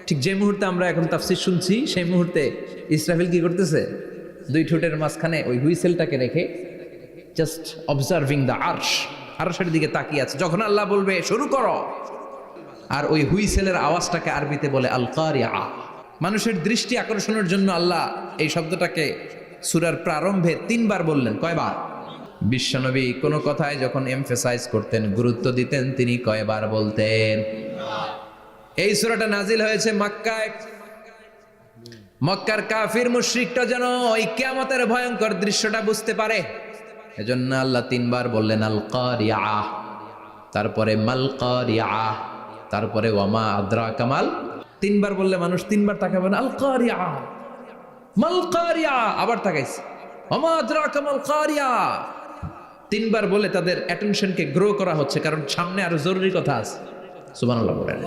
ঠিক যে মুহূর্তে আমরা এখন তাফসীর শুনছি সেই মুহূর্তে ইসরাফিল কি করতেছে? দুই ঠোঁটের মাঝখানে ওই হুইসেলটাকে রেখে জাস্ট অবজার্ভিং দ্য আরশের দিকে তাকিয়ে আছে। যখন আল্লাহ বলবে শুরু করো, আর ওই হুইসেলের আওয়াজটাকে আরবিতে বলে আল কারিয়া। মানুষের দৃষ্টি আকর্ষণের জন্য আল্লাহ এই শব্দটাকে সূরার প্রারম্ভে 3 বার বললেন। কয়বার? বিশ্বনবী কোনো কথায় যখন এমফেসাইজ করতেন, গুরুত্ব দিতেন, তিনি কয়বার বলতেন? এই সূরাটা নাজিল হয়েছে মক্কায়। মক্কার কাফির মুশরিকটা যেন ওই কিয়ামতের ভয়ঙ্কর দৃশ্যটা বুঝতে পারে, এজন্য আল্লাহ 3 বার বললেন আল কারিয়া, তারপরে মাল কারিয়া, তারপরে ওয়ামা আদরাকা মাল। 3 বার বললে মানুষ 3 বার তাকাবে না। আল কারিয়া, মাল কারিয়া, আবার তাকাইছে ওয়ামা আদরাকা মাল কারিয়া। 3 বার বলে তাদের অ্যাটেনশনকে গ্রো করা হচ্ছে, কারণ সামনে আরো জরুরি কথা আছে। সুবহানাল্লাহ বলেন।